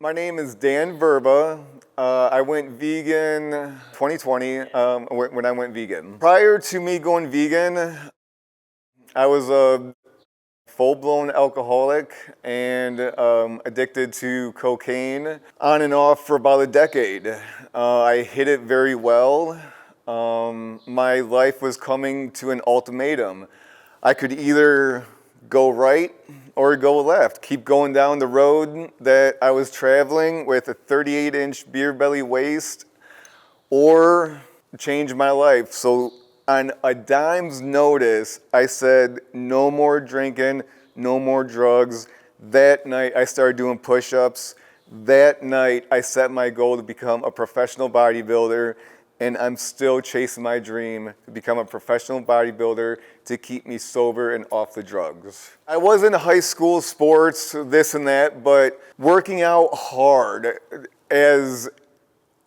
My name is Dan Vrba. I went vegan 2020 when I went vegan. Prior to me going vegan, I was a full-blown alcoholic and addicted to cocaine on and off for about a decade. I hid it very well. My life was coming to an ultimatum. I could either go right or go left, keep going down the road that I was traveling with a 38-inch beer belly waist, or change my life. So on a dime's notice, I said no more drinking, no more drugs. That night I started doing push-ups. That night I set my goal to become a professional bodybuilder, and I'm still chasing my dream to become a professional bodybuilder to keep me sober and off the drugs. I was in high school sports, this and that, but working out hard as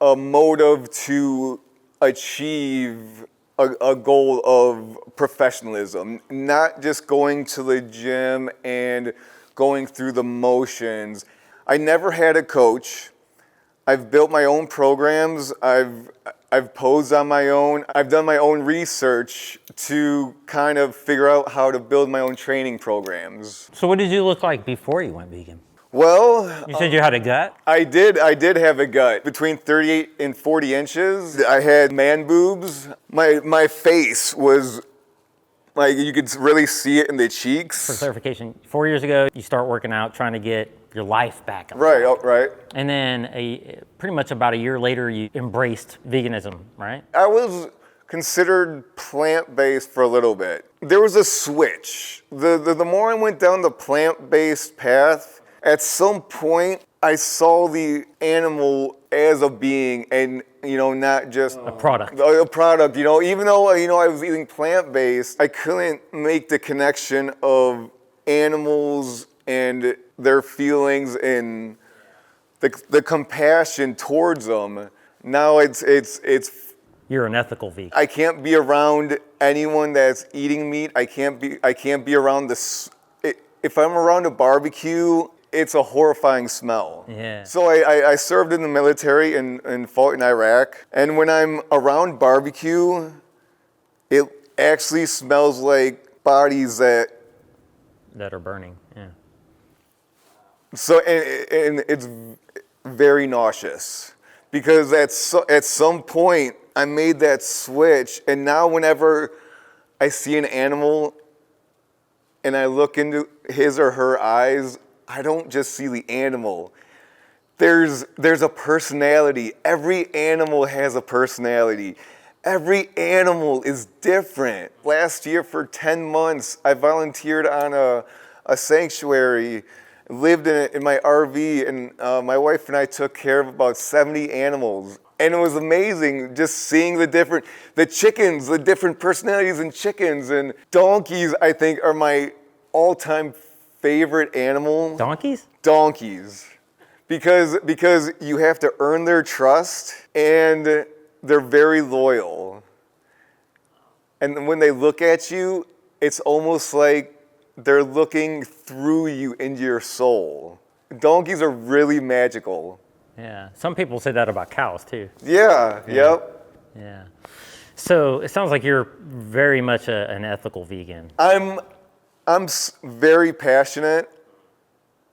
a motive to achieve a goal of professionalism, not just going to the gym and going through the motions. I never had a coach. I've built my own programs. I've posed on my own. I've done my own research to kind of figure out how to build my own training programs. So what did you look like before you went vegan? Well, You said you had a gut? I did have a gut between 38 and 40 inches. I had man boobs. My face was like, you could really see it in the cheeks. For clarification, 4 years ago, you start working out, trying to get your life back on Right, track. right. And then pretty much about a year later, you embraced veganism, right? I was considered plant-based for a little bit. There was a switch. The more I went down the plant-based path, at some point, I saw the animal as a being and, not just A product. A product, even though, I was eating plant-based, I couldn't make the connection of animals and their feelings and the compassion towards them. Now it's You're an ethical vegan. I can't be around anyone that's eating meat. I can't be around if I'm around a barbecue, it's a horrifying smell. Yeah. So I served in the military and fought in Iraq. And when I'm around barbecue, it actually smells like bodies that That are burning, yeah. So, and it's very nauseous because at some point I made that switch, and now whenever I see an animal and I look into his or her eyes, I don't just see the animal. There's a personality. Every animal has a personality. Every animal is different. Last year for 10 months, I volunteered on a sanctuary, lived in it in my RV, and my wife and I took care of about 70 animals. And it was amazing just seeing the chickens, the different personalities in chickens. And donkeys, I think, are my all-time favorite animal. Donkeys? Donkeys. Because you have to earn their trust, and they're very loyal. And when they look at you, it's almost like they're looking through you into your soul. Donkeys are really magical. Yeah. Some people say that about cows too. Yeah. Yep. Yeah. So it sounds like you're very much an ethical vegan. I'm very passionate.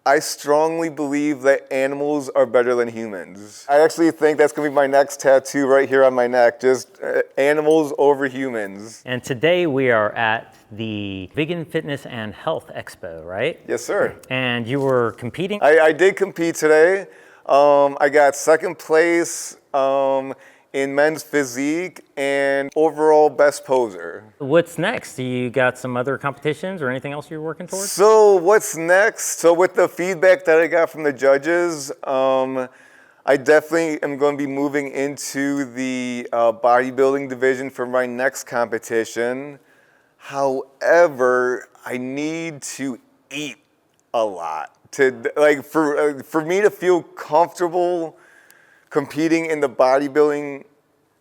I strongly believe that animals are better than humans. I actually think that's going to be my next tattoo right here on my neck, just animals over humans. And today we are at the Vegan Fitness and Health Expo, right? Yes, sir. And you were competing? I did compete today. I got second place in men's physique and overall best poser. What's next? You got some other competitions or anything else you're working towards? So what's next? So with the feedback that I got from the judges, I definitely am going to be moving into the bodybuilding division for my next competition. However, I need to eat a lot for me to feel comfortable competing in the bodybuilding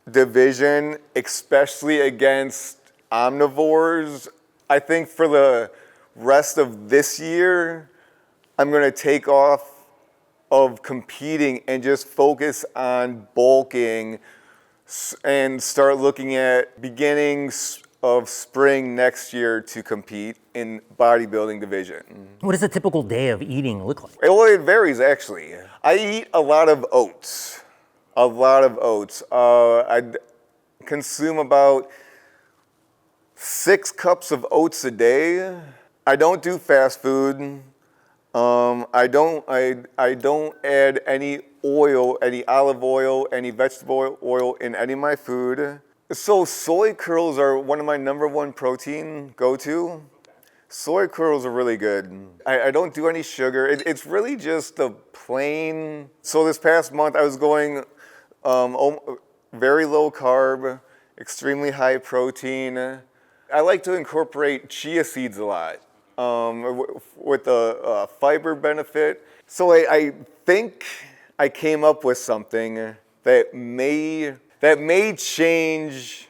division, especially against omnivores. I think for the rest of this year, I'm going to take off of competing and just focus on bulking and start looking at beginnings of spring next year to compete in bodybuilding division. What does a typical day of eating look like? Well, it varies actually. I eat a lot of oats. A lot of oats. I consume about 6 cups of oats a day. I don't do fast food. I don't add any oil, any olive oil, any vegetable oil in any of my food. So soy curls are one of my #1 protein go-to. Soy curls are really good. I don't do any sugar. It's really just the plain. So this past month I was going very low carb, extremely high protein. I like to incorporate chia seeds a lot with the fiber benefit. So I think I came up with something that may change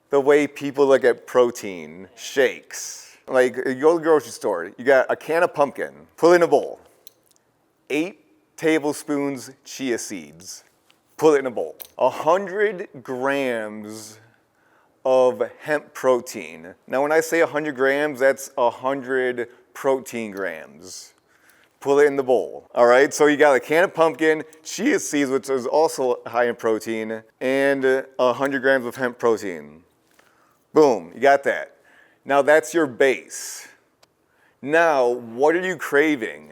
the way people look at protein shakes. Like, you go to the grocery store, you got a can of pumpkin, put it in a bowl. 8 tablespoons chia seeds, put it in a bowl. 100 grams of hemp protein. Now, when I say 100 grams, that's 100 protein grams. Put it in the bowl. All right, so you got a can of pumpkin, chia seeds, which is also high in protein, and 100 grams of hemp protein. Boom, you got that. Now that's your base. Now, what are you craving?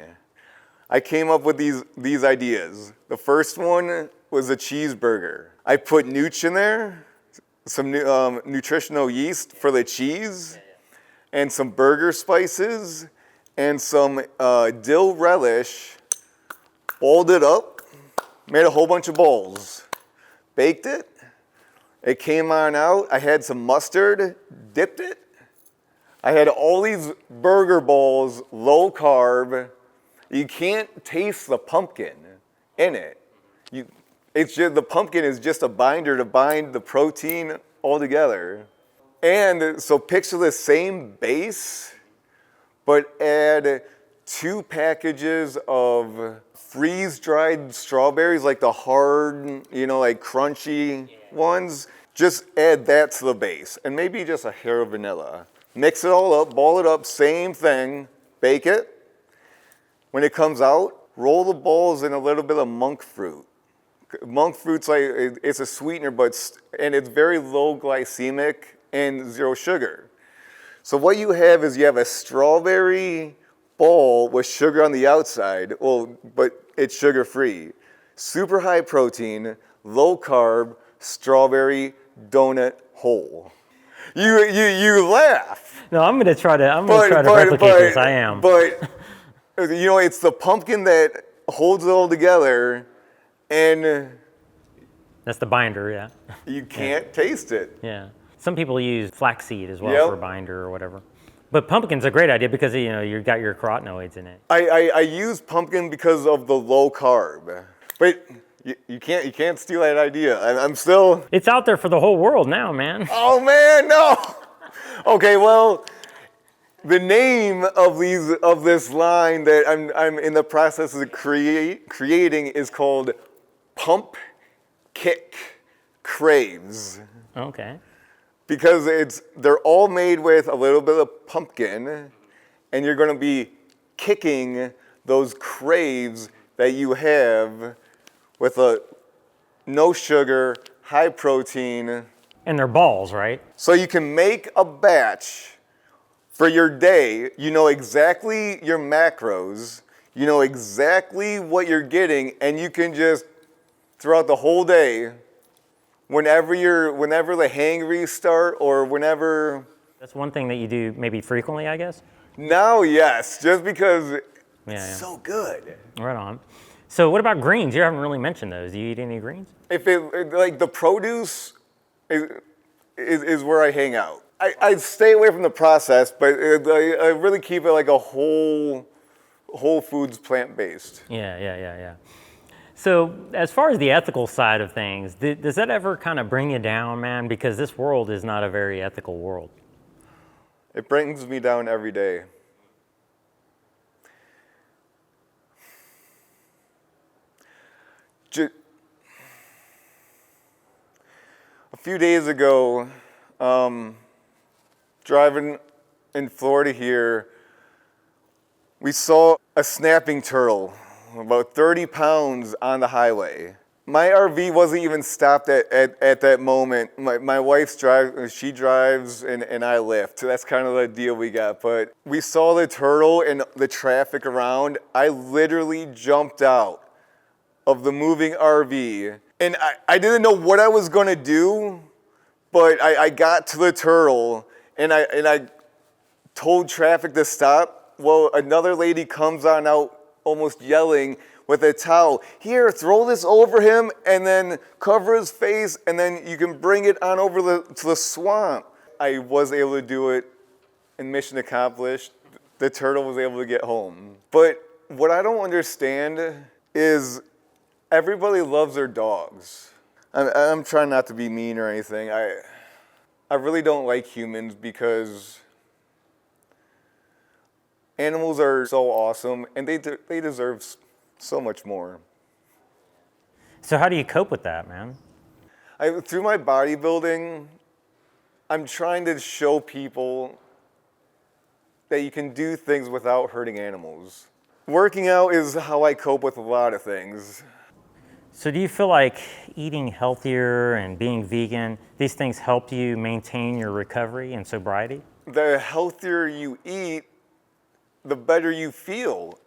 I came up with these ideas. The first one was a cheeseburger. I put nooch in there, some nutritional yeast for the cheese, and some burger spices, and some dill relish. Boiled it up, made a whole bunch of bowls. Baked it. It came on out. I had some mustard, dipped it. I had all these burger bowls, low carb. You can't taste the pumpkin in it. It's just, the pumpkin is just a binder to bind the protein all together. And so picture the same base, but add 2 packages of freeze-dried strawberries, like the hard, like crunchy ones. Just add that to the base, and maybe just a hair of vanilla. Mix it all up, ball it up, same thing, bake it. When it comes out, roll the balls in a little bit of monk fruit. Monk fruit's like, it's a sweetener, and it's very low glycemic and 0 sugar. So what you have is you have a strawberry ball with sugar on the outside, but it's sugar-free. Super high protein, low carb, strawberry donut hole. You laugh. No, I'm gonna try to replicate this. I am. But it's the pumpkin that holds it all together, and That's the binder, yeah. you can't taste it. Yeah. Some people use flaxseed as well for binder or whatever. But pumpkin's a great idea because you've got your carotenoids in it. I use pumpkin because of the low carb, but you can't steal that idea. I'm still. It's out there for the whole world now, man. Oh man, no. Okay, well, the name of this line that I'm in the process of creating is called Pump Kick Craves. Okay. Because they're all made with a little bit of pumpkin, and you're going to be kicking those craves that you have with a no sugar, high protein. And they're balls, right? So you can make a batch for your day. You know exactly your macros. You know exactly what you're getting, and you can just, throughout the whole day, whenever the hangry start or whenever. That's one thing that you do maybe frequently, I guess? Now, yes, just because it's so good. Right on. So what about greens? You haven't really mentioned those. Do you eat any greens? If like the produce is where I hang out. I stay away from the process, but I really keep it like a whole foods plant-based. Yeah. So as far as the ethical side of things, does that ever kind of bring you down, man? Because this world is not a very ethical world. It brings me down every day. A few days ago, driving in Florida here, we saw a snapping turtle, about 30 pounds on the highway. My RV wasn't even stopped at that moment. My wife's she drives and I lift. That's kind of the deal we got. But we saw the turtle and the traffic around. I literally jumped out of the moving RV. And I didn't know what I was gonna do, but I got to the turtle and I told traffic to stop. Well, another lady comes on out almost yelling with a towel, "Here, throw this over him and then cover his face and then you can bring it on over to the swamp." I was able to do it and mission accomplished. The turtle was able to get home. But what I don't understand is everybody loves their dogs. I'm trying not to be mean or anything. I really don't like humans because animals are so awesome and they deserve so much more. So how do you cope with that, man? Through my bodybuilding, I'm trying to show people that you can do things without hurting animals. Working out is how I cope with a lot of things. So do you feel like eating healthier and being vegan, these things help you maintain your recovery and sobriety? The healthier you eat, the better you feel.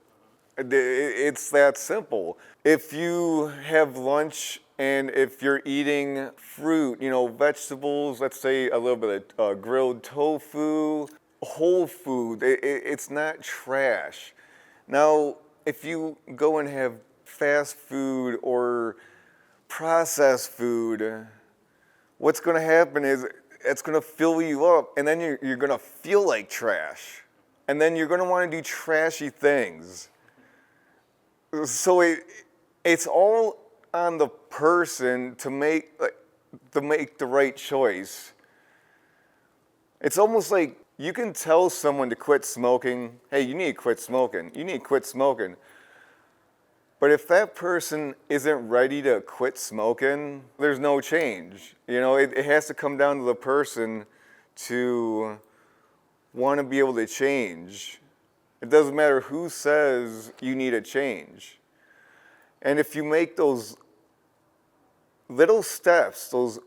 It's that simple. If you have lunch and if you're eating fruit, vegetables, let's say a little bit of grilled tofu, whole food, it's not trash. Now, if you go and have fast food or processed food, what's going to happen is it's going to fill you up and then you're going to feel like trash. And then you're going to want to do trashy things. So it's all on the person to make the right choice. It's almost like you can tell someone to quit smoking, "Hey, you need to quit smoking. You need to quit smoking." But if that person isn't ready to quit smoking, there's no change. It has to come down to the person to want to be able to change. It doesn't matter who says you need a change. And if you make those little steps, those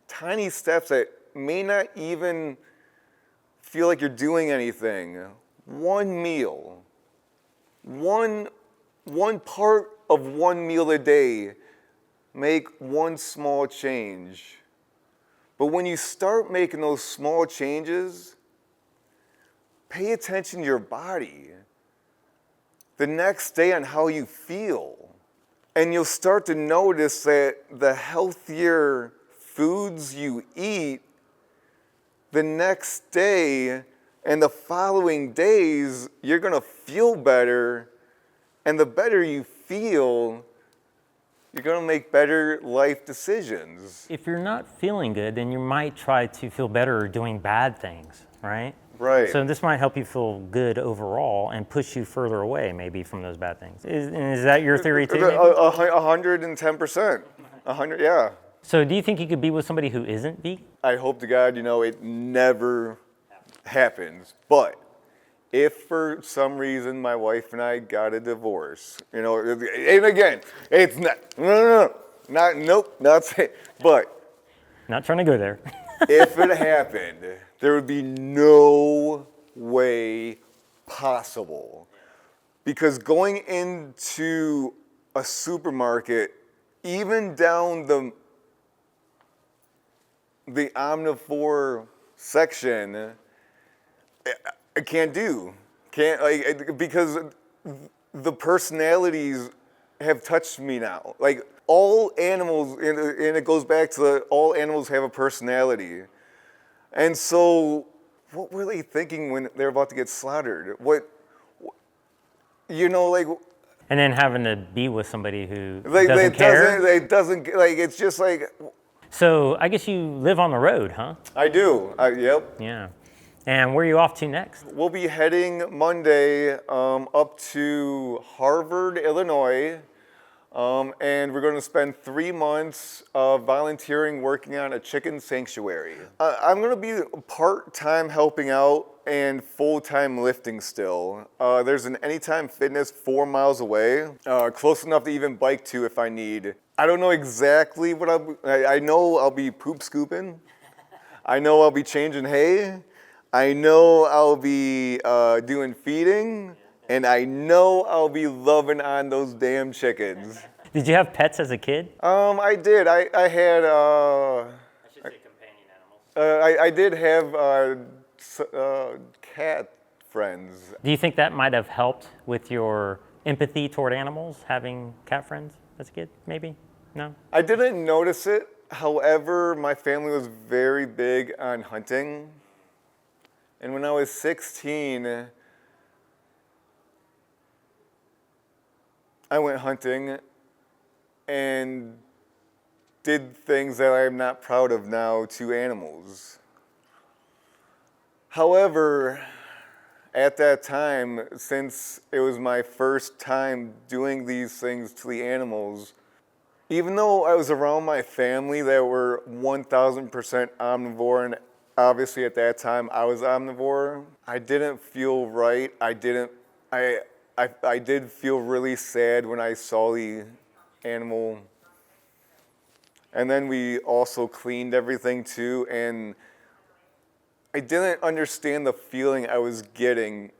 tiny steps that may not even feel like you're doing anything, one meal, one part of one meal a day, make one small change. But when you start making those small changes, pay attention to your body the next day on how you feel. And you'll start to notice that the healthier foods you eat, the next day and the following days, you're going to feel better. And the better you feel, you're going to make better life decisions. If you're not feeling good, then you might try to feel better doing bad things, right? Right. So this might help you feel good overall and push you further away maybe from those bad things. Is that your theory too? 110%. 100, yeah. So do you think you could be with somebody who isn't vegan? I hope to God, it never happens. But if for some reason my wife and I got a divorce, and again, it's not saying, but Not trying to go there. if it happened, there would be no way possible. Because going into a supermarket, even down the omnivore section, I can't because the personalities have touched me now. Like all animals, and it goes back to all animals have a personality. And so, what were they thinking when they're about to get slaughtered? And then having to be with somebody who They doesn't care. It's just like. So I guess you live on the road, huh? I do. Yep. Yeah. And where are you off to next? We'll be heading Monday up to Harvard, Illinois. And we're going to spend 3 months volunteering working on a chicken sanctuary. I'm going to be part-time helping out and full-time lifting still. There's an Anytime Fitness 4 miles away, close enough to even bike to if I need. I don't know exactly what I know I'll be poop scooping. I know I'll be changing hay. I know I'll be doing feeding. And I know I'll be loving on those damn chickens. Did you have pets as a kid? I did. I had. I should say companion animals. I did have cat friends. Do you think that might have helped with your empathy toward animals, having cat friends as a kid, maybe? No? I didn't notice it. However, my family was very big on hunting. And when I was 16, I went hunting and did things that I am not proud of now to animals. However, at that time, since it was my first time doing these things to the animals, even though I was around my family that were 1000% omnivore, and obviously at that time I was omnivore, I didn't feel right. I did feel really sad when I saw the animal. And then we also cleaned everything too, and I didn't understand the feeling I was getting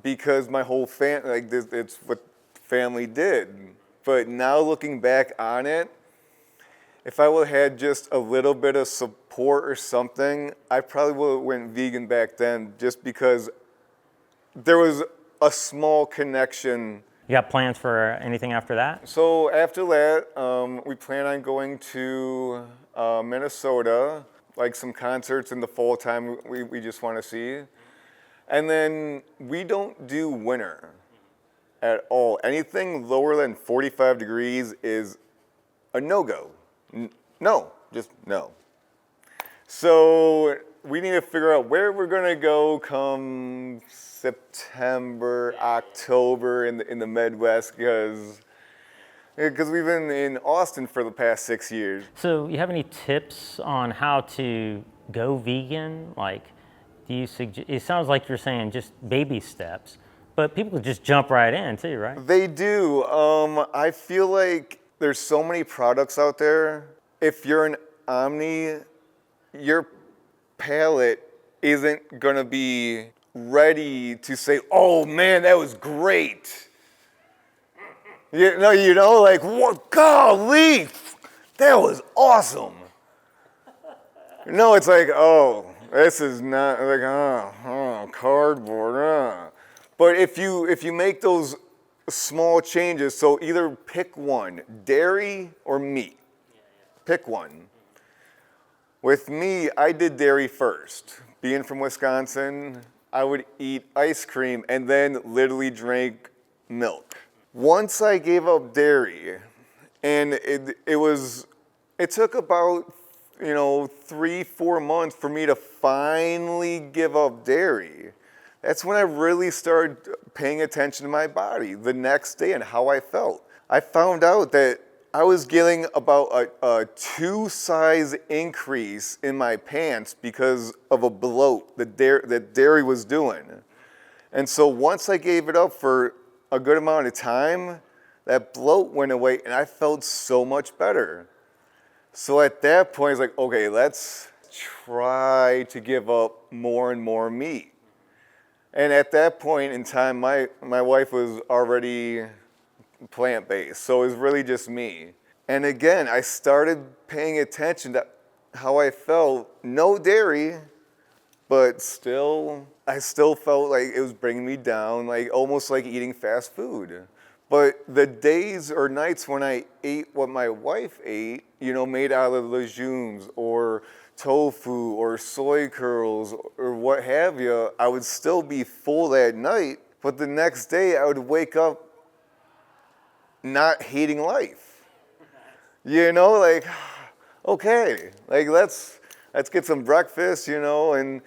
because my whole family, like this, it's what family did. But now looking back on it, if I would have had just a little bit of support or something, I probably would have went vegan back then just because there was a small connection. You got plans for anything after that? So after that, we plan on going to Minnesota, like some concerts in the fall time we just want to see. And then we don't do winter at all. Anything lower than 45 degrees is a no-go. No, just no. So we need to figure out where we're gonna go come September, October in the Midwest because we've been in Austin for the past 6 years. So you have any tips on how to go vegan? Like, do you suggest, it sounds like you're saying just baby steps, but people could just jump right in too, right? They do. I feel like there's so many products out there. If you're an Omni, your palate isn't gonna be ready to say, oh man, that was great. Like, what, golly, that was awesome. No, it's like, oh, this is not, like, cardboard, But if you make those small changes, so either pick one, dairy or meat. Pick one. With me, I did dairy first. Being from Wisconsin, I would eat ice cream and then literally drink milk. Once I gave up dairy, and it took about 3-4 months for me to finally give up dairy. That's when I really started paying attention to my body the next day and how I felt. I found out that I was getting about a 2-size increase in my pants because of a bloat that dairy was doing. And so once I gave it up for a good amount of time, that bloat went away and I felt so much better. So at that point, it's like, okay, let's try to give up more and more meat. And at that point in time, my wife was already plant-based, so it was really just me. And again, I started paying attention to how I felt. No dairy, but I still felt like it was bringing me down, like almost like eating fast food. But the days or nights when I ate what my wife ate, made out of legumes or tofu or soy curls or what have you, I would still be full that night, but the next day I would wake up not hating life. Like, okay, like let's get some breakfast, and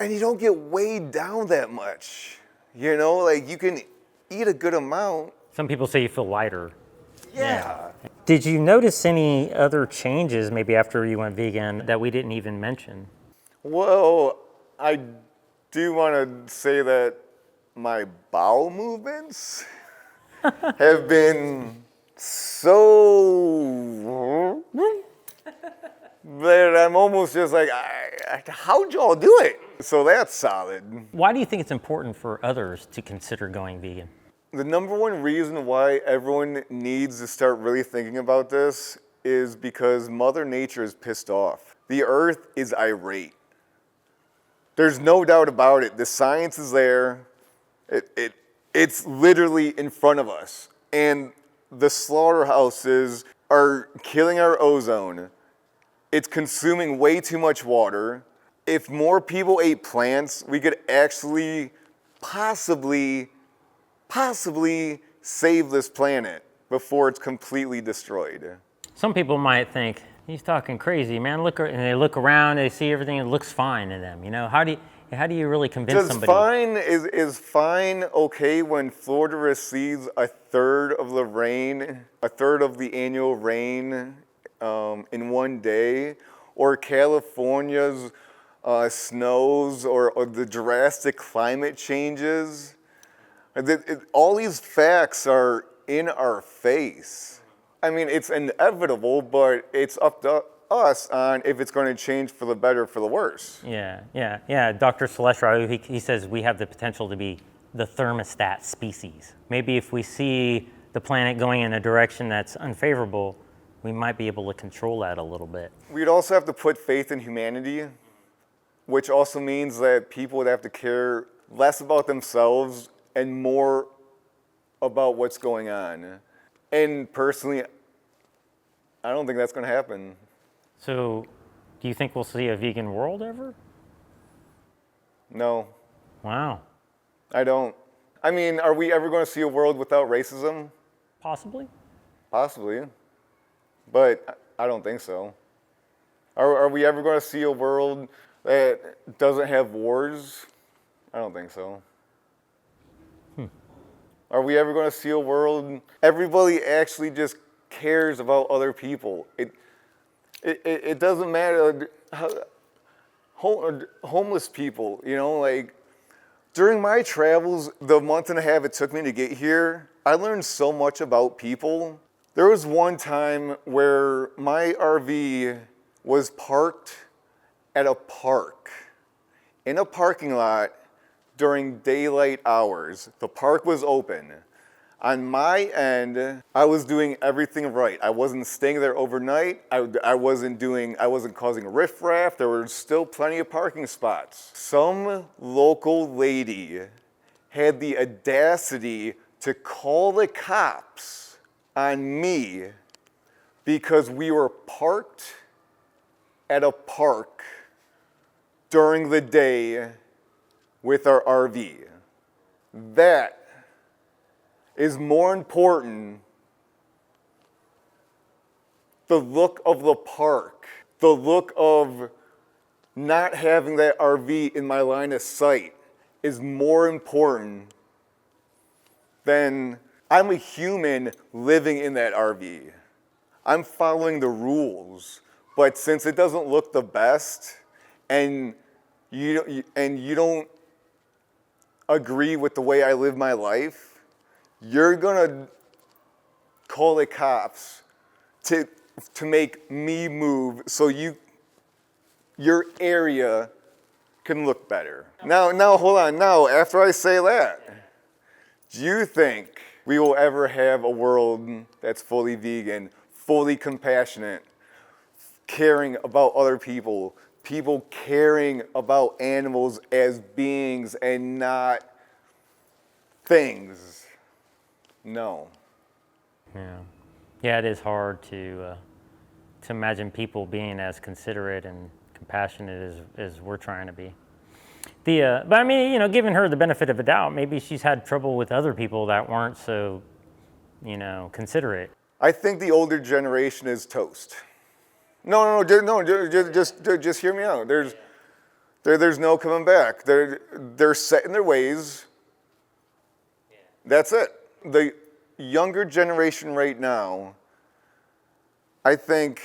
you don't get weighed down that much. Like you can eat a good amount. Some people say you feel lighter. Yeah. Did you notice any other changes maybe after you went vegan that we didn't even mention? Well, I do want to say that my bowel movements have been so that I'm almost just like, how'd y'all do it? So that's solid. Why do you think it's important for others to consider going vegan? The number one reason why everyone needs to start really thinking about this is because Mother Nature is pissed off. The earth is irate. There's no doubt about it. The science is there. It's literally in front of us. And the slaughterhouses are killing our ozone. It's consuming way too much water. If more people ate plants, we could actually possibly save this planet before it's completely destroyed. Some people might think, he's talking crazy, man. Look, and they look around, they see everything, it looks fine to them. You know, how do you really convince somebody? Fine is fine okay when Florida receives a third of the annual rain in one day, or California's snows, or the drastic climate changes. All these facts are in our face. I mean, it's inevitable, but it's up to us on if it's going to change for the better or for the worse. Yeah. Dr. Celestro, he says we have the potential to be the thermostat species. Maybe if we see the planet going in a direction that's unfavorable, we might be able to control that a little bit. We'd also have to put faith in humanity, which also means that people would have to care less about themselves and more about what's going on. And personally, I don't think that's going to happen. So, do you think we'll see a vegan world ever? No. Wow. I don't. I mean, are we ever going to see a world without racism? Possibly. Possibly. But I don't think so. Are we ever going to see a world that doesn't have wars? I don't think so. Are we ever going to see a world everybody actually just cares about other people? It doesn't matter how, homeless people, you know, like during my travels, the month and a half it took me to get here, I learned so much about people. There was one time where my RV was parked at a park, in a parking lot during daylight hours. The park was open. On my end, I was doing everything right. I wasn't staying there overnight. I wasn't causing riffraff. There were still plenty of parking spots. Some local lady had the audacity to call the cops on me because we were parked at a park during the day with our RV. That is more important. The look of the park, the look of not having that RV in my line of sight is more important than I'm a human living in that RV. I'm following the rules, but since it doesn't look the best and you don't agree with the way I live my life, you're gonna call the cops to make me move so your area can look better. Now hold on. Now, after I say that, do you think we will ever have a world that's fully vegan, fully compassionate, caring about other people, people caring about animals as beings and not things? No. Yeah, it is hard to imagine people being as considerate and compassionate as we're trying to be. But I mean, you know, giving her the benefit of the doubt, maybe she's had trouble with other people that weren't so, you know, considerate. I think the older generation is toast. No, just hear me out. There's no coming back. They're set in their ways. That's it. younger generation right now, I think,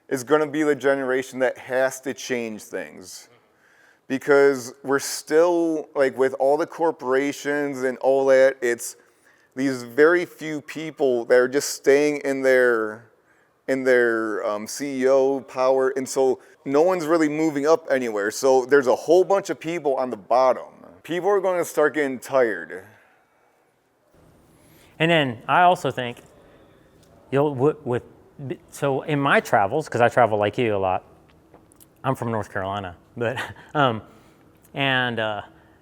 is going to be the generation that has to change things. Because we're still, like, with all the corporations and all that, it's these very few people that are just staying in their CEO power, and so no one's really moving up anywhere. So there's a whole bunch of people on the bottom. People are going to start getting tired. And then I also think so in my travels, because I travel like you a lot. I'm from North Carolina, but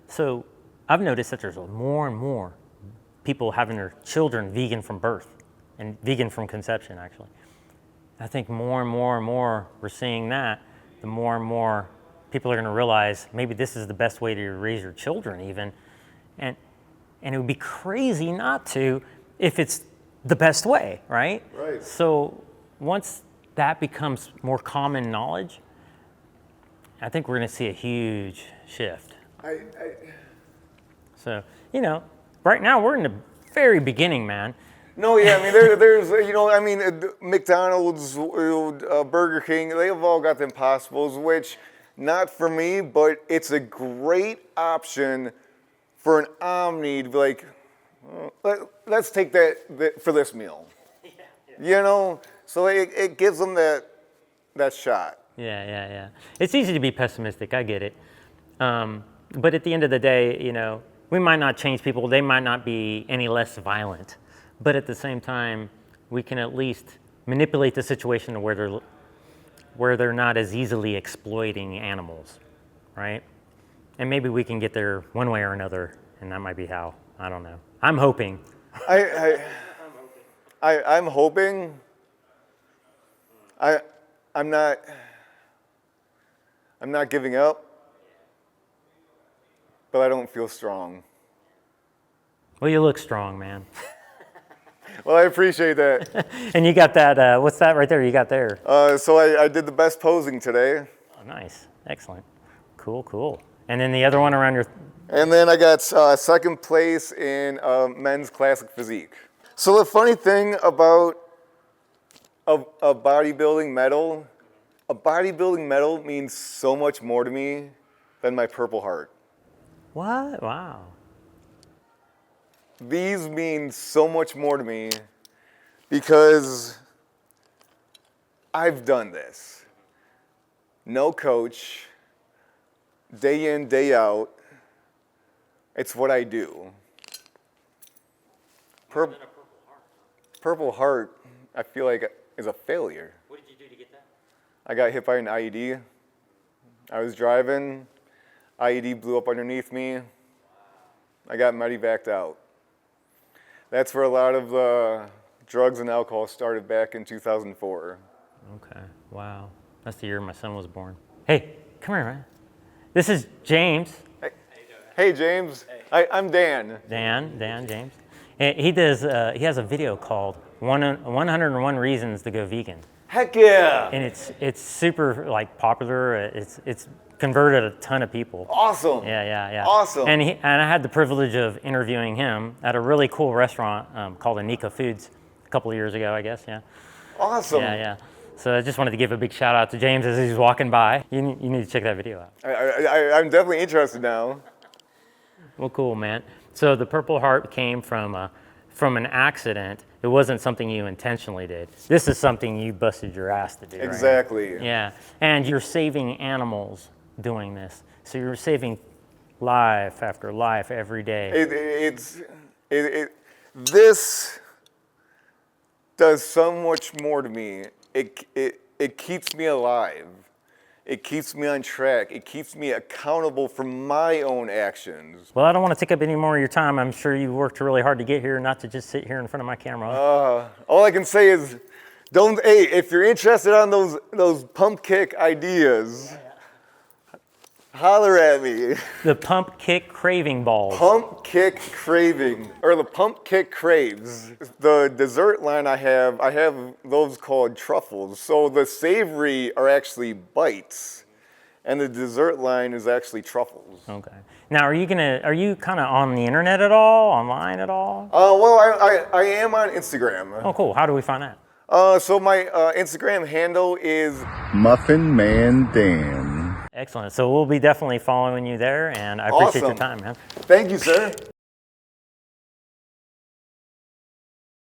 so I've noticed that there's more and more people having their children vegan from birth and vegan from conception, actually. I think more and more and more we're seeing that, the more and more people are going to realize maybe this is the best way to raise your children even. And it would be crazy not to if it's the best way, right? Right. So once that becomes more common knowledge, I think we're going to see a huge shift. So, right now we're in the very beginning, man. No, yeah, I mean, there's, McDonald's, Burger King, they've all got the Impossibles, which, not for me, but it's a great option for an Omni to be like, let's take that for this meal. So it gives them that shot. Yeah. It's easy to be pessimistic, I get it. But at the end of the day, we might not change people, they might not be any less violent. But at the same time, we can at least manipulate the situation to where they're not as easily exploiting animals, right? And maybe we can get there one way or another, and that might be how. I don't know. I'm hoping. I'm hoping. I'm not giving up, but I don't feel strong. Well, you look strong, man. Well, I appreciate that. And you got that, what's that right there you got there? So I did the best posing today. Oh, nice. Excellent. Cool. And then the other one around your... And then I got second place in men's classic physique. So the funny thing about a bodybuilding medal, means so much more to me than my Purple Heart. What? Wow. These mean so much more to me because I've done this. No coach, day in, day out. It's what I do. Purple Heart, I feel like, is a failure. What did you do to get that? I got hit by an IED. I was driving. IED blew up underneath me. I got medevaced out. That's where a lot of the drugs and alcohol started back in 2004. Okay, wow. That's the year my son was born. Hey, come here, man. This is James. Hey, James. Hey. I'm Dan. Dan, James. And he has a video called 101 Reasons to Go Vegan. Heck yeah. And it's super popular. It's converted a ton of people. Awesome. Yeah. Awesome. And I had the privilege of interviewing him at a really cool restaurant called Anika Foods a couple of years ago, I guess. Yeah. Awesome. Yeah. So I just wanted to give a big shout out to James as he's walking by. You need to check that video out. I'm definitely interested now. Well, cool, man. So the Purple Heart came from an accident. It wasn't something you intentionally did. This is something you busted your ass to do. Exactly. Right? Yeah. And you're saving animals doing this. So you're saving life after life every day. This does so much more to me. It keeps me alive. It keeps me on track. It keeps me accountable for my own actions. Well, I don't want to take up any more of your time. I'm sure you worked really hard to get here, not to just sit here in front of my camera. All I can say is, if you're interested on those pump kick ideas, holler at me. The pump kick craving balls. Pump kick craving, or the pump kick craves. The dessert line I have those called truffles. So the savory are actually bites. and the dessert line is actually truffles. Okay. Now, are you kind of on the internet at all, online at all? Well, I am on Instagram. Oh, cool. How do we find that? So my Instagram handle is Muffin Man Dan. Excellent. So we'll be definitely following you there, and I appreciate your Awesome. time, man. Thank you, sir.